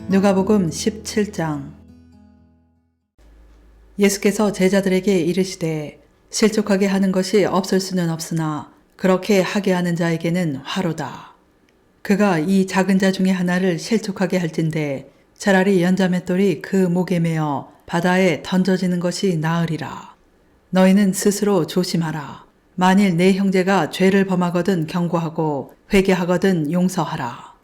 누가복음 17장. 예수께서 제자들에게 이르시되 실족하게 하는 것이 없을 수는 없으나 그렇게 하게 하는 자에게는 화로다. 그가 이 작은 자 중에 하나를 실족하게 할진대 차라리 연자맷돌이 그 목에 매어 바다에 던져지는 것이 나으리라. 너희는 스스로 조심하라. 만일 내 형제가 죄를 범하거든 경고하고 회개하거든 용서하라.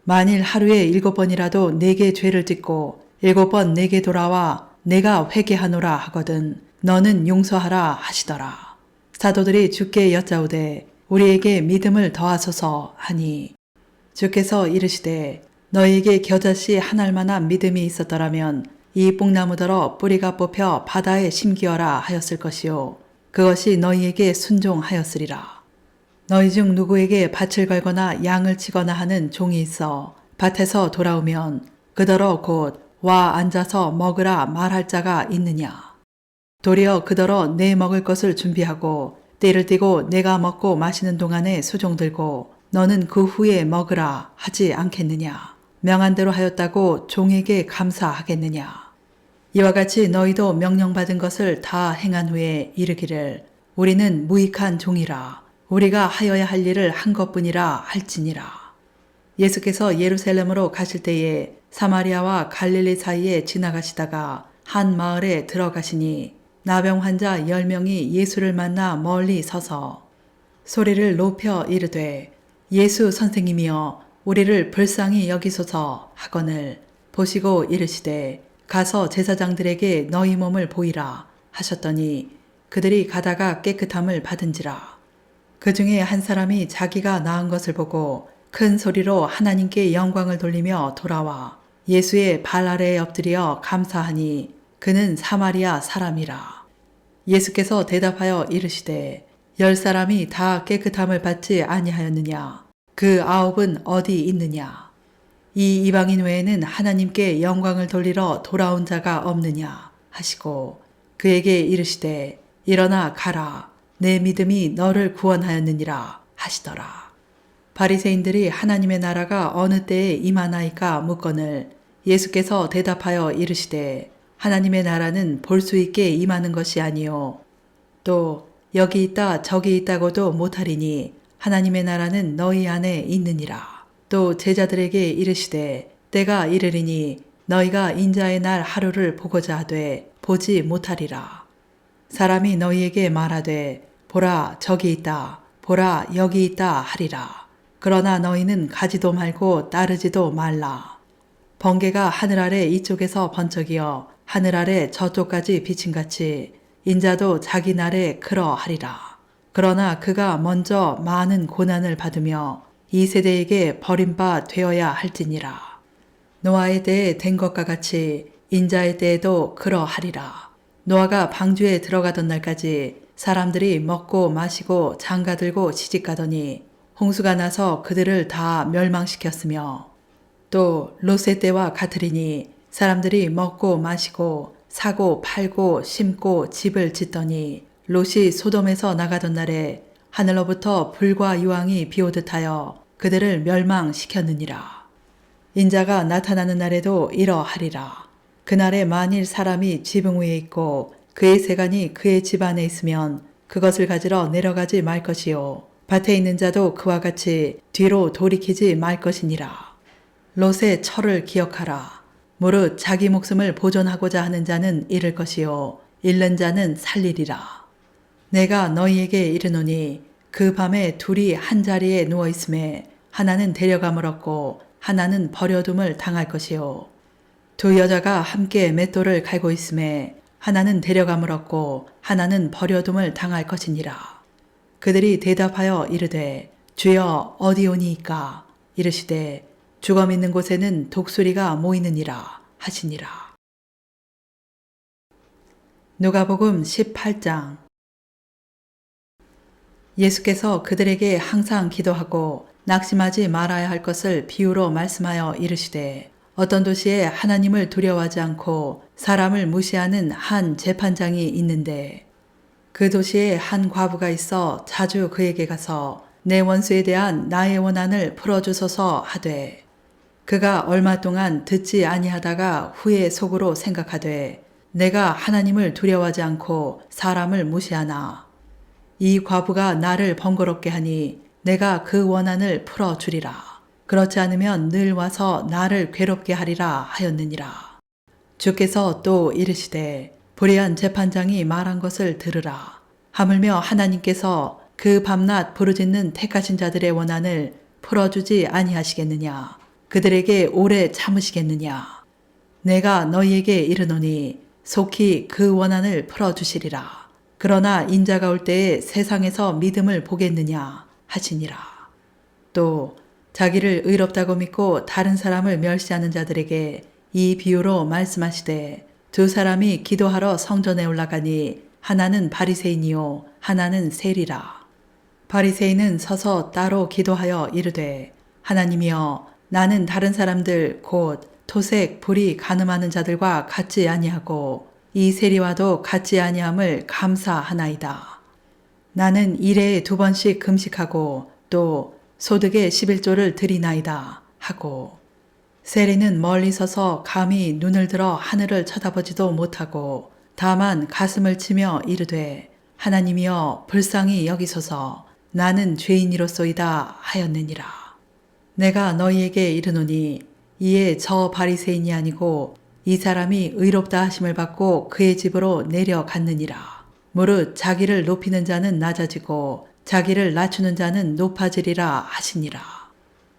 만일 하루에 7번이라도 내게 죄를 짓고 7번 내게 돌아와 내가 회개하노라 하거든 너는 용서하라 하시더라. 사도들이 주께 여짜오되 우리에게 믿음을 더하소서 하니 주께서 이르시되 너희에게 겨자씨 한 알만한 믿음이 있었더라면 이 뽕나무더러 뿌리가 뽑혀 바다에 심기어라 하였을 것이요 그것이 너희에게 순종하였으리라. 너희 중 누구에게 밭을 갈거나 양을 치거나 하는 종이 있어 밭에서 돌아오면 그더러 곧 와 앉아서 먹으라 말할 자가 있느냐. 도리어 그더러 내 먹을 것을 준비하고 때를 띠고 내가 먹고 마시는 동안에 수종 들고 너는 그 후에 먹으라 하지 않겠느냐. 명한 대로 하였다고 종에게 감사하겠느냐. 이와 같이 너희도 명령받은 것을 다 행한 후에 이르기를 우리는 무익한 종이라. 우리가 하여야 할 일을 한 것뿐이라 할지니라. 예수께서 예루살렘으로 가실 때에 사마리아와 갈릴리 사이에 지나가시다가 한 마을에 들어가시니 나병 환자 10명이 예수를 만나 멀리 서서 소리를 높여 이르되 예수 선생님이여 우리를 불쌍히 여기소서 하거늘 보시고 이르시되 가서 제사장들에게 너희 몸을 보이라 하셨더니 그들이 가다가 깨끗함을 받은지라. 그 중에 한 사람이 자기가 나은 것을 보고 큰 소리로 하나님께 영광을 돌리며 돌아와 예수의 발 아래에 엎드려 감사하니 그는 사마리아 사람이라. 예수께서 대답하여 이르시되 10사람이 다 깨끗함을 받지 아니하였느냐. 그 9은 어디 있느냐. 이 이방인 외에는 하나님께 영광을 돌리러 돌아온 자가 없느냐 하시고 그에게 이르시되 일어나 가라. 내 믿음이 너를 구원하였느니라 하시더라. 바리새인들이 하나님의 나라가 어느 때에 임하나이까 묻거늘 예수께서 대답하여 이르시되 하나님의 나라는 볼 수 있게 임하는 것이 아니요 또 여기 있다 저기 있다고도 못하리니 하나님의 나라는 너희 안에 있느니라. 또 제자들에게 이르시되 때가 이르리니 너희가 인자의 날 하루를 보고자 하되 보지 못하리라. 사람이 너희에게 말하되 보라 저기 있다 보라 여기 있다 하리라. 그러나 너희는 가지도 말고 따르지도 말라. 번개가 하늘 아래 이쪽에서 번쩍이어 하늘 아래 저쪽까지 비침같이 인자도 자기 날에 그러하리라. 그러나 그가 먼저 많은 고난을 받으며 이 세대에게 버림바 되어야 할지니라. 노아의 때에 된 것과 같이 인자의 때에도 그러하리라. 노아가 방주에 들어가던 날까지 사람들이 먹고 마시고 장가들고 시집가더니 홍수가 나서 그들을 다 멸망시켰으며 또 롯의 때와 같으리니 사람들이 먹고 마시고 사고 팔고 심고 집을 짓더니 롯이 소돔에서 나가던 날에 하늘로부터 불과 유황이 비오듯 하여 그들을 멸망시켰느니라. 인자가 나타나는 날에도 이러하리라. 그날에 만일 사람이 지붕 위에 있고 그의 세간이 그의 집 안에 있으면 그것을 가지러 내려가지 말 것이요 밭에 있는 자도 그와 같이 뒤로 돌이키지 말 것이니라. 롯의 철을 기억하라. 무릇 자기 목숨을 보존하고자 하는 자는 잃을 것이요 잃는 자는 살리리라. 내가 너희에게 이르노니 그 밤에 둘이 한 자리에 누워 있음에 하나는 데려감을 얻고 하나는 버려둠을 당할 것이요 두 여자가 함께 맷돌을 갈고 있음에 하나는 데려감을 얻고 하나는 버려둠을 당할 것이니라. 그들이 대답하여 이르되 주여 어디 오니이까. 이르시되 주검 있는 곳에는 독수리가 모이느니라 하시니라. 누가복음 18장. 예수께서 그들에게 항상 기도하고 낙심하지 말아야 할 것을 비유로 말씀하여 이르시되 어떤 도시에 하나님을 두려워하지 않고 사람을 무시하는 한 재판장이 있는데 그 도시에 한 과부가 있어 자주 그에게 가서 내 원수에 대한 나의 원한을 풀어주소서 하되 그가 얼마 동안 듣지 아니하다가 후에 속으로 생각하되 내가 하나님을 두려워하지 않고 사람을 무시하나 이 과부가 나를 번거롭게 하니 내가 그 원한을 풀어주리라. 그렇지 않으면 늘 와서 나를 괴롭게 하리라 하였느니라. 주께서 또 이르시되 불의한 재판장이 말한 것을 들으라. 하물며 하나님께서 그 밤낮 부르짖는 택하신 자들의 원한을 풀어주지 아니하시겠느냐. 그들에게 오래 참으시겠느냐. 내가 너희에게 이르노니 속히 그 원한을 풀어주시리라. 그러나 인자가 올 때에 세상에서 믿음을 보겠느냐 하시니라. 또 자기를 의롭다고 믿고 다른 사람을 멸시하는 자들에게 이 비유로 말씀하시되 두 사람이 기도하러 성전에 올라가니 하나는 바리새인이요 하나는 세리라. 바리새인은 서서 따로 기도하여 이르되 하나님이여 나는 다른 사람들 곧 토색 불이 간음하는 자들과 같지 아니하고 이 세리와도 같지 아니함을 감사하나이다. 나는 일에 2번씩 금식하고 또 소득의 11조를 드리나이다 하고 세리는 멀리 서서 감히 눈을 들어 하늘을 쳐다보지도 못하고 다만 가슴을 치며 이르되 하나님이여 불쌍히 여기소서 나는 죄인이로소이다 하였느니라. 내가 너희에게 이르노니 이에 저 바리새인이 아니고 이 사람이 의롭다 하심을 받고 그의 집으로 내려갔느니라. 무릇 자기를 높이는 자는 낮아지고 자기를 낮추는 자는 높아지리라 하시니라.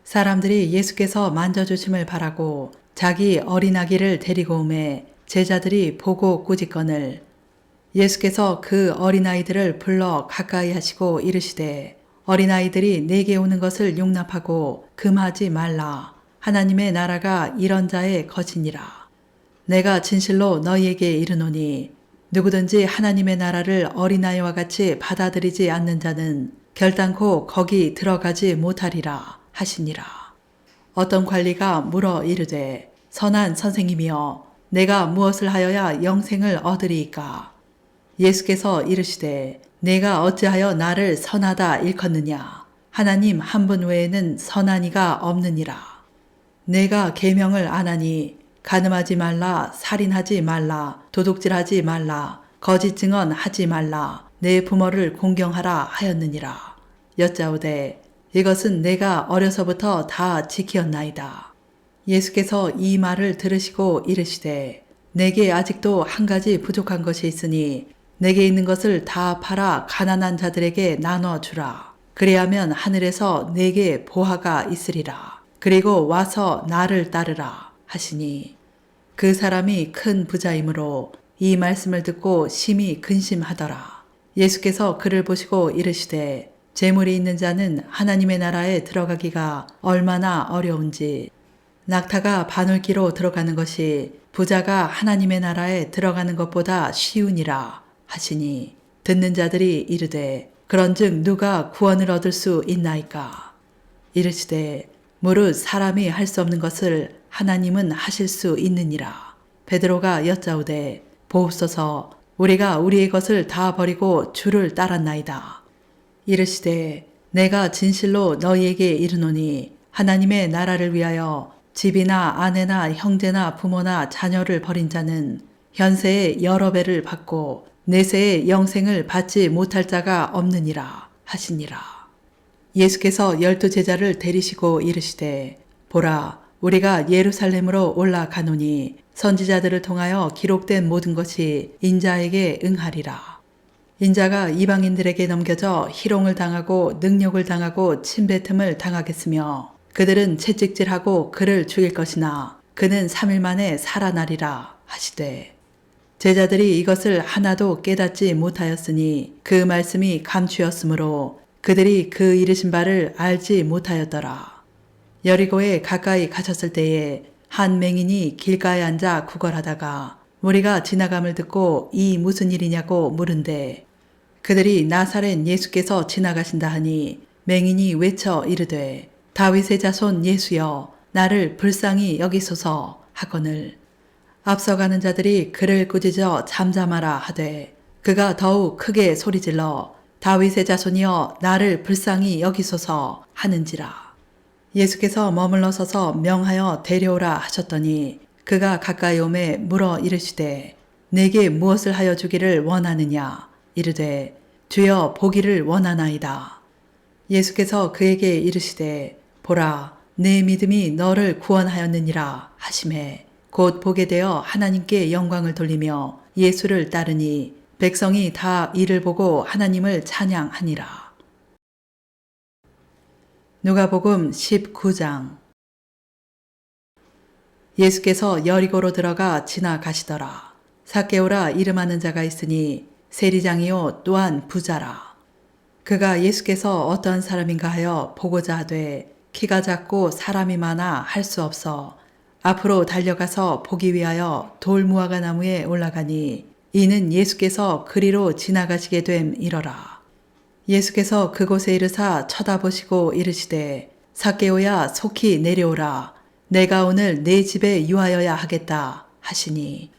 사람들이 예수께서 만져주심을 바라고 자기 어린아기를 데리고 오매 제자들이 보고 꾸짖거늘 예수께서 그 어린아이들을 불러 가까이 하시고 이르시되 어린아이들이 내게 오는 것을 용납하고 금하지 말라. 하나님의 나라가 이런 자의 것이니라. 내가 진실로 너희에게 이르노니 누구든지 하나님의 나라를 어린아이와 같이 받아들이지 않는 자는 결단코 거기 들어가지 못하리라 하시니라. 어떤 관리가 물어 이르되 선한 선생님이여 내가 무엇을 하여야 영생을 얻으리이까? 예수께서 이르시되 내가 어찌하여 나를 선하다 일컫느냐? 하나님 한 분 외에는 선한 이가 없느니라. 내가 계명을 안 하니 간음하지 말라, 살인하지 말라, 도둑질하지 말라, 거짓 증언하지 말라, 내 부모를 공경하라 하였느니라. 여짜오되 이것은 내가 어려서부터 다 지키었나이다. 예수께서 이 말을 들으시고 이르시되 내게 아직도 한 가지 부족한 것이 있으니 내게 있는 것을 다 팔아 가난한 자들에게 나눠주라. 그리하면 하늘에서 내게 보화가 있으리라. 그리고 와서 나를 따르라 하시니 그 사람이 큰 부자이므로 이 말씀을 듣고 심히 근심하더라. 예수께서 그를 보시고 이르시되 재물이 있는 자는 하나님의 나라에 들어가기가 얼마나 어려운지 낙타가 바늘기로 들어가는 것이 부자가 하나님의 나라에 들어가는 것보다 쉬우니라 하시니 듣는 자들이 이르되 그런즉 누가 구원을 얻을 수 있나이까? 이르시되 무릇 사람이 할 수 없는 것을 하나님은 하실 수 있느니라. 베드로가 여짜오되 보옵소서 우리가 우리의 것을 다 버리고 주를 따랐나이다. 이르시되 내가 진실로 너희에게 이르노니 하나님의 나라를 위하여 집이나 아내나 형제나 부모나 자녀를 버린 자는 현세에 여러 배를 받고 내세에 영생을 받지 못할 자가 없느니라 하시니라. 예수께서 12제자를 데리시고 이르시되 보라 우리가 예루살렘으로 올라가노니 선지자들을 통하여 기록된 모든 것이 인자에게 응하리라. 인자가 이방인들에게 넘겨져 희롱을 당하고 능욕을 당하고 침뱉음을 당하겠으며 그들은 채찍질하고 그를 죽일 것이나 그는 3일 만에 살아나리라 하시되 제자들이 이것을 하나도 깨닫지 못하였으니 그 말씀이 감추었으므로 그들이 그 이르신 바를 알지 못하였더라. 여리고에 가까이 가셨을 때에 한 맹인이 길가에 앉아 구걸하다가 무리가 지나감을 듣고 이 무슨 일이냐고 물은데 그들이 나사렛 예수께서 지나가신다 하니 맹인이 외쳐 이르되 다윗의 자손 예수여 나를 불쌍히 여기소서 하거늘 앞서가는 자들이 그를 꾸짖어 잠잠하라 하되 그가 더욱 크게 소리질러 다윗의 자손이여 나를 불쌍히 여기소서 하는지라. 예수께서 머물러 서서 명하여 데려오라 하셨더니 그가 가까이 오매 물어 이르시되 내게 무엇을 하여 주기를 원하느냐 이르되 주여 보기를 원하나이다. 예수께서 그에게 이르시되 보라 내 믿음이 너를 구원하였느니라 하시매 곧 보게 되어 하나님께 영광을 돌리며 예수를 따르니 백성이 다 이를 보고 하나님을 찬양하니라. 누가복음 19장. 예수께서 여리고로 들어가 지나가시더라. 삭개오라 이름하는 자가 있으니 세리장이요 또한 부자라. 그가 예수께서 어떠한 사람인가 하여 보고자 하되 키가 작고 사람이 많아 할 수 없어 앞으로 달려가서 보기 위하여 돌무화과 나무에 올라가니 이는 예수께서 그리로 지나가시게 됨이러라. 예수께서 그곳에 이르사 쳐다보시고 이르시되 삭개오야 속히 내려오라. 내가 오늘 내 집에 유하여야 하겠다 하시니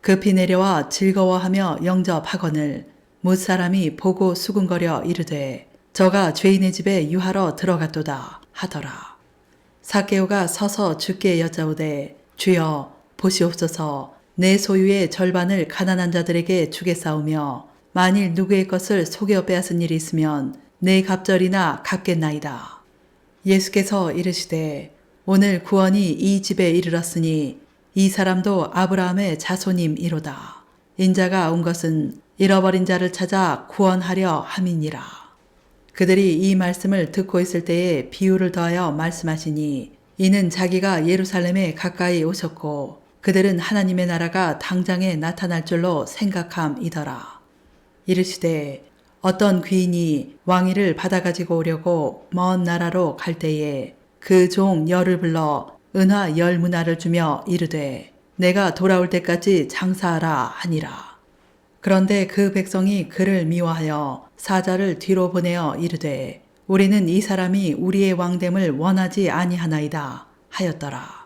급히 내려와 즐거워하며 영접하거늘 뭇사람이 보고 수군거려 이르되 저가 죄인의 집에 유하러 들어갔도다 하더라. 삭개오가 서서 주께 여짜오되 주여 보시옵소서 내 소유의 절반을 가난한 자들에게 주겠사오며 만일 누구의 것을 속여 빼앗은 일이 있으면 내 갑절이나 갚겠나이다. 예수께서 이르시되 오늘 구원이 이 집에 이르렀으니 이 사람도 아브라함의 자손임이로다. 인자가 온 것은 잃어버린 자를 찾아 구원하려 함이니라. 그들이 이 말씀을 듣고 있을 때에 비유를 더하여 말씀하시니 이는 자기가 예루살렘에 가까이 오셨고 그들은 하나님의 나라가 당장에 나타날 줄로 생각함이더라. 이르시되 어떤 귀인이 왕위를 받아가지고 오려고 먼 나라로 갈 때에 그 종 열을 불러 은화 10문화를 주며 이르되 내가 돌아올 때까지 장사하라 하니라. 그런데 그 백성이 그를 미워하여 사자를 뒤로 보내어 이르되 우리는 이 사람이 우리의 왕됨을 원하지 아니하나이다 하였더라.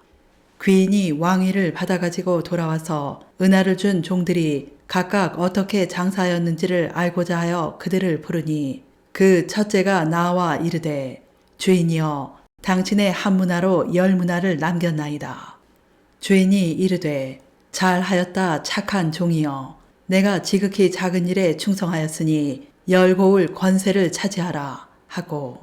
귀인이 왕위를 받아가지고 돌아와서 은화를 준 종들이 각각 어떻게 장사하였는지를 알고자 하여 그들을 부르니 그 첫째가 나와 이르되 주인이여 당신의 한 문화로 10문화를 남겼나이다. 주인이 이르되 잘하였다 착한 종이여 내가 지극히 작은 일에 충성하였으니 열고울 권세를 차지하라 하고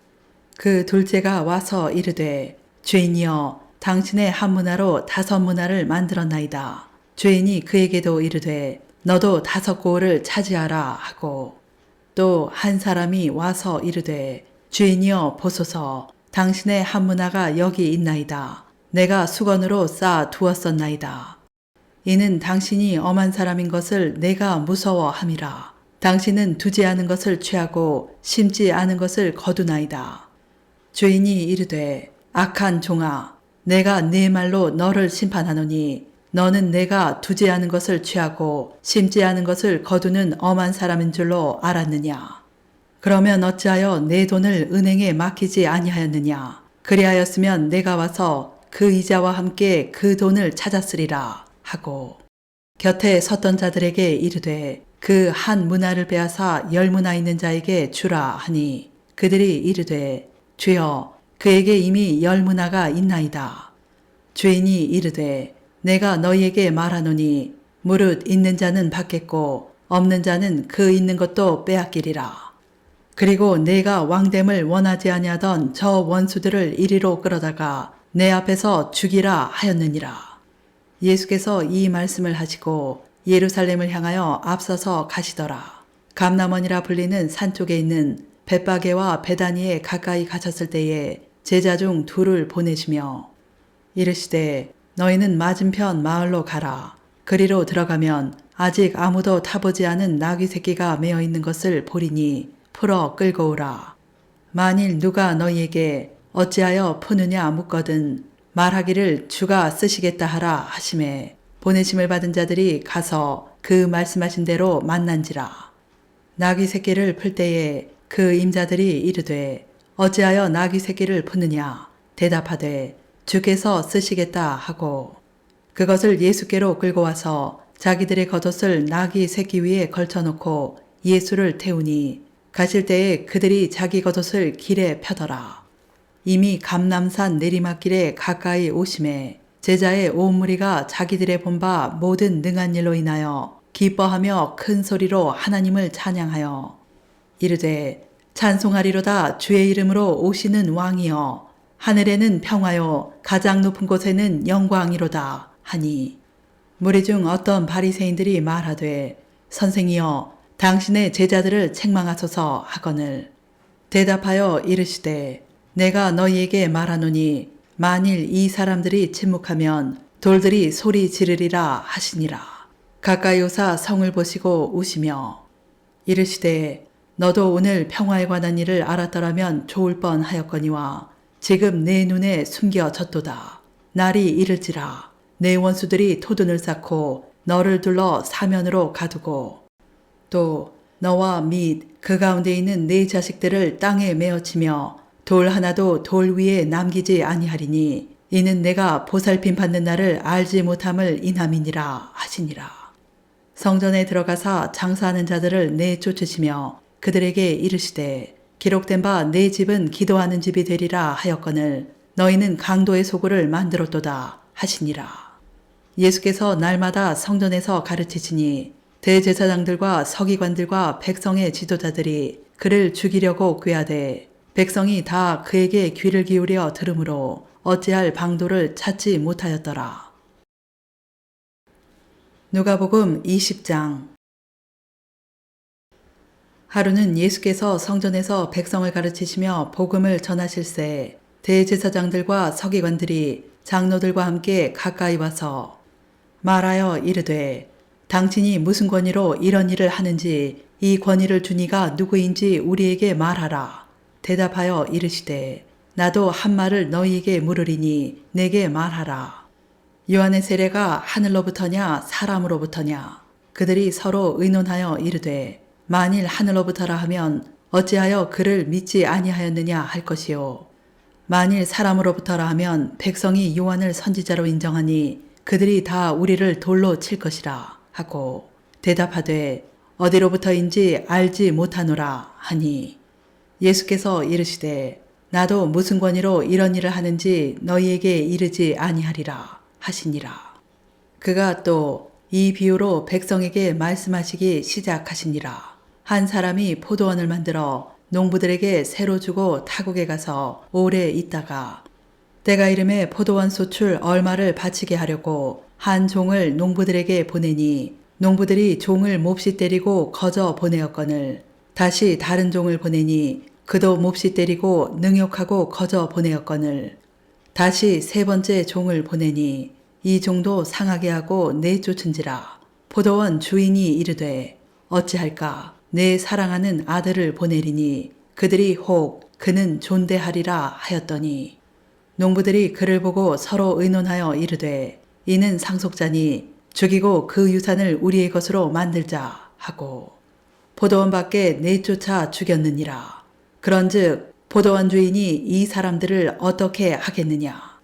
그 둘째가 와서 이르되 주인이여 당신의 한 문화로 5문화를 만들었나이다. 주인이 그에게도 이르되 너도 5고울을 차지하라 하고 또 한 사람이 와서 이르되 주인이여 보소서 당신의 한 문화가 여기 있나이다. 내가 수건으로 쌓아 두었었나이다. 이는 당신이 엄한 사람인 것을 내가 무서워함이라. 당신은 두지 않은 것을 취하고 심지 않은 것을 거두나이다. 주인이 이르되 악한 종아 내가 네 말로 너를 심판하노니 너는 내가 두지 않은 것을 취하고 심지 않은 것을 거두는 엄한 사람인 줄로 알았느냐. 그러면 어찌하여 내 돈을 은행에 맡기지 아니하였느냐. 그리하였으면 내가 와서 그 이자와 함께 그 돈을 찾았으리라 하고 곁에 섰던 자들에게 이르되 그 한 문화를 빼앗아 10문화 있는 자에게 주라 하니 그들이 이르되 주여 그에게 이미 10문화가 있나이다. 주인이 이르되 내가 너희에게 말하노니 무릇 있는 자는 받겠고 없는 자는 그 있는 것도 빼앗기리라. 그리고 내가 왕됨을 원하지 아니하던 저 원수들을 이리로 끌어다가 내 앞에서 죽이라 하였느니라. 예수께서 이 말씀을 하시고 예루살렘을 향하여 앞서서 가시더라. 감람원이라 불리는 산 쪽에 있는 벳바게와 베다니에 가까이 가셨을 때에 제자 중 2를 보내시며 이르시되 너희는 맞은편 마을로 가라. 그리로 들어가면 아직 아무도 타보지 않은 나귀 새끼가 메어 있는 것을 보리니 풀어 끌고 오라. 만일 누가 너희에게 어찌하여 푸느냐 묻거든 말하기를 주가 쓰시겠다 하라 하시매 보내심을 받은 자들이 가서 그 말씀하신 대로 만난지라. 나귀 새끼를 풀 때에 그 임자들이 이르되 어찌하여 나귀 새끼를 푸느냐 대답하되 주께서 쓰시겠다 하고 그것을 예수께로 끌고 와서 자기들의 겉옷을 나귀 새끼 위에 걸쳐놓고 예수를 태우니 가실 때에 그들이 자기 겉옷을 길에 펴더라. 이미 감람산 내리막길에 가까이 오심에 제자의 온 무리가 자기들의 본바 모든 능한 일로 인하여 기뻐하며 큰 소리로 하나님을 찬양하여 이르되 찬송하리로다 주의 이름으로 오시는 왕이여 하늘에는 평화요 가장 높은 곳에는 영광이로다 하니 무리 중 어떤 바리새인들이 말하되 선생이여 당신의 제자들을 책망하소서 하거늘 대답하여 이르시되 내가 너희에게 말하노니 만일 이 사람들이 침묵하면 돌들이 소리 지르리라 하시니라. 가까이 오사 성을 보시고 우시며 이르시되 너도 오늘 평화에 관한 일을 알았더라면 좋을 뻔하였거니와 지금 내 눈에 숨겨졌도다. 날이 이를지라 내 원수들이 토둔을 쌓고 너를 둘러 사면으로 가두고 또 너와 및 그 가운데 있는 네 자식들을 땅에 메어치며 돌 하나도 돌 위에 남기지 아니하리니 이는 내가 보살핌 받는 날을 알지 못함을 인함이니라 하시니라. 성전에 들어가사 장사하는 자들을 내쫓으시며 그들에게 이르시되 기록된 바 내 집은 기도하는 집이 되리라 하였거늘 너희는 강도의 소굴을 만들었도다 하시니라. 예수께서 날마다 성전에서 가르치시니 대제사장들과 서기관들과 백성의 지도자들이 그를 죽이려고 꾀하되 백성이 다 그에게 귀를 기울여 들으므로 어찌할 방도를 찾지 못하였더라. 누가복음 20장. 하루는 예수께서 성전에서 백성을 가르치시며 복음을 전하실새 대제사장들과 서기관들이 장로들과 함께 가까이 와서 말하여 이르되 당신이 무슨 권위로 이런 일을 하는지 이 권위를 준 이가 누구인지 우리에게 말하라. 대답하여 이르시되 나도 한 말을 너희에게 물으리니 내게 말하라. 요한의 세례가 하늘로부터냐 사람으로부터냐. 그들이 서로 의논하여 이르되 만일 하늘로부터라 하면 어찌하여 그를 믿지 아니하였느냐 할 것이요. 만일 사람으로부터라 하면 백성이 요한을 선지자로 인정하니 그들이 다 우리를 돌로 칠 것이라 하고 대답하되 어디로부터인지 알지 못하노라 하니 예수께서 이르시되 나도 무슨 권위로 이런 일을 하는지 너희에게 이르지 아니하리라 하시니라. 그가 또 이 비유로 백성에게 말씀하시기 시작하시니라. 한 사람이 포도원을 만들어 농부들에게 새로 주고 타국에 가서 오래 있다가 때가 이름에 포도원 소출 얼마를 바치게 하려고 한 종을 농부들에게 보내니 농부들이 종을 몹시 때리고 거저 보내었거늘 다시 다른 종을 보내니 그도 몹시 때리고 능욕하고 거저 보내었거늘 다시 세 번째 종을 보내니 이 종도 상하게 하고 내쫓은지라. 포도원 주인이 이르되 어찌할까 내 사랑하는 아들을 보내리니 그들이 혹 그는 존대하리라 하였더니 농부들이 그를 보고 서로 의논하여 이르되 이는 상속자니 죽이고 그 유산을 우리의 것으로 만들자 하고 포도원 밖에 내쫓아 죽였느니라. 그런즉 포도원 주인이 이 사람들을 어떻게 하겠느냐.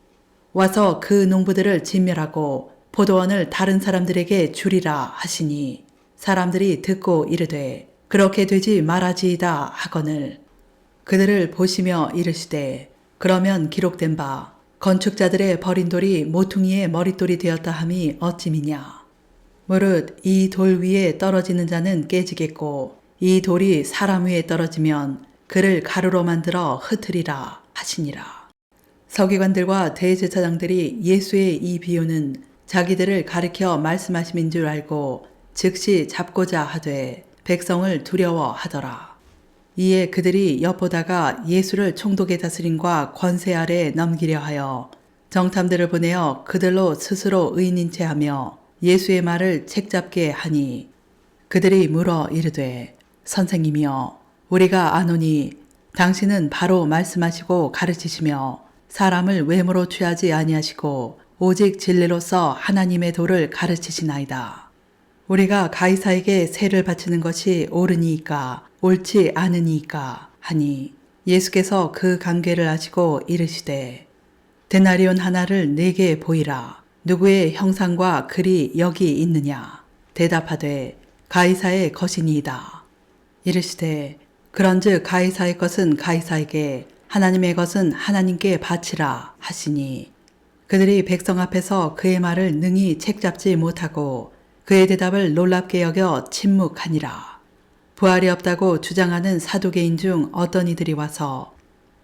와서 그 농부들을 진멸하고 포도원을 다른 사람들에게 주리라 하시니 사람들이 듣고 이르되 그렇게 되지 말아지이다 하거늘 그들을 보시며 이르시되 그러면 기록된 바 건축자들의 버린 돌이 모퉁이의 머릿돌이 되었다 함이 어찌미냐. 무릇 이 돌 위에 떨어지는 자는 깨지겠고 이 돌이 사람 위에 떨어지면 그를 가루로 만들어 흩으리라 하시니라. 서기관들과 대제사장들이 예수의 이 비유는 자기들을 가리켜 말씀하심인 줄 알고 즉시 잡고자 하되 백성을 두려워하더라. 이에 그들이 엿보다가 예수를 총독의 다스림과 권세 아래 넘기려 하여 정탐들을 보내어 그들로 스스로 의인인 채 하며 예수의 말을 책잡게 하니 그들이 물어 이르되 선생님이여 우리가 아노니 당신은 바로 말씀하시고 가르치시며 사람을 외모로 취하지 아니하시고 오직 진리로서 하나님의 도를 가르치시나이다. 우리가 가이사에게 세를 바치는 것이 옳으니이까 옳지 않으니이까 하니 예수께서 그 관계를 아시고 이르시되 데나리온 하나를 내게 보이라. 누구의 형상과 글이 여기 있느냐. 대답하되 가이사의 것이니이다. 이르시되 그런즉 가이사의 것은 가이사에게 하나님의 것은 하나님께 바치라 하시니 그들이 백성 앞에서 그의 말을 능히 책잡지 못하고 그의 대답을 놀랍게 여겨 침묵하니라. 부활이 없다고 주장하는 사두개인 중 어떤 이들이 와서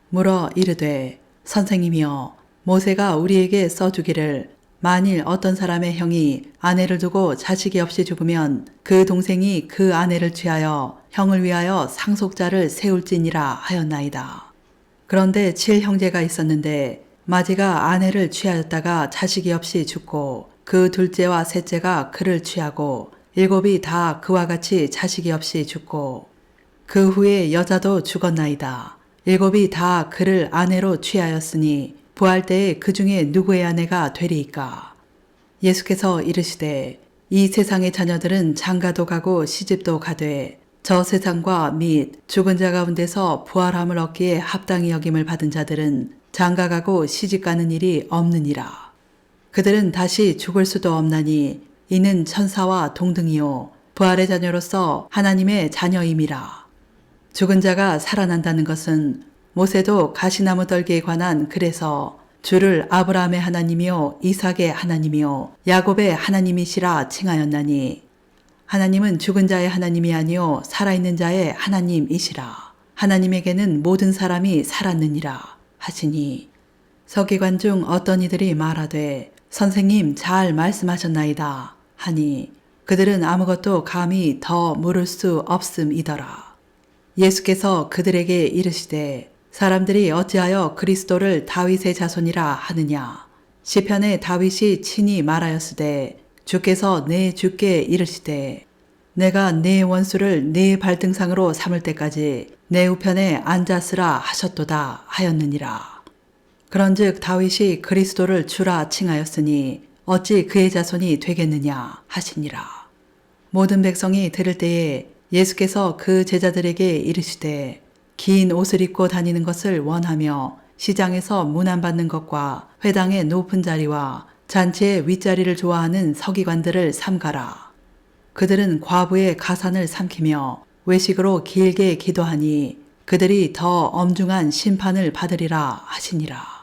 물어 이르되 선생님이여 모세가 우리에게 써주기를 만일 어떤 사람의 형이 아내를 두고 자식이 없이 죽으면 그 동생이 그 아내를 취하여 형을 위하여 상속자를 세울지니라 하였나이다. 그런데 7형제가 있었는데 마지가 아내를 취하였다가 자식이 없이 죽고 그 둘째와 셋째가 그를 취하고 7이 다 그와 같이 자식이 없이 죽고 그 후에 여자도 죽었나이다. 7이 다 그를 아내로 취하였으니 부활 때에 그 중에 누구의 아내가 되리이까? 예수께서 이르시되 이 세상의 자녀들은 장가도 가고 시집도 가되 저 세상과 및 죽은 자 가운데서 부활함을 얻기에 합당히 여김을 받은 자들은 장가가고 시집가는 일이 없느니라. 그들은 다시 죽을 수도 없나니 이는 천사와 동등이요 부활의 자녀로서 하나님의 자녀임이라. 죽은 자가 살아난다는 것은 모세도 가시나무 떨기에 관한 글에서 주를 아브라함의 하나님이요 이삭의 하나님이요 야곱의 하나님이시라 칭하였나니 하나님은 죽은 자의 하나님이 아니요 살아있는 자의 하나님이시라. 하나님에게는 모든 사람이 살았느니라 하시니 서기관 중 어떤 이들이 말하되 선생님 잘 말씀하셨나이다 하니 그들은 아무것도 감히 더 물을 수 없음이더라. 예수께서 그들에게 이르시되 사람들이 어찌하여 그리스도를 다윗의 자손이라 하느냐. 시편에 다윗이 친히 말하였으되 주께서 내 주께 이르시되 내가 네 원수를 네 발등상으로 삼을 때까지 내 우편에 앉았으라 하셨도다 하였느니라. 그런즉 다윗이 그리스도를 주라 칭하였으니 어찌 그의 자손이 되겠느냐 하시니라. 모든 백성이 들을 때에 예수께서 그 제자들에게 이르시되 긴 옷을 입고 다니는 것을 원하며 시장에서 문안받는 것과 회당의 높은 자리와 잔치의 윗자리를 좋아하는 서기관들을 삼가라. 그들은 과부의 가산을 삼키며 외식으로 길게 기도하니 그들이 더 엄중한 심판을 받으리라 하시니라.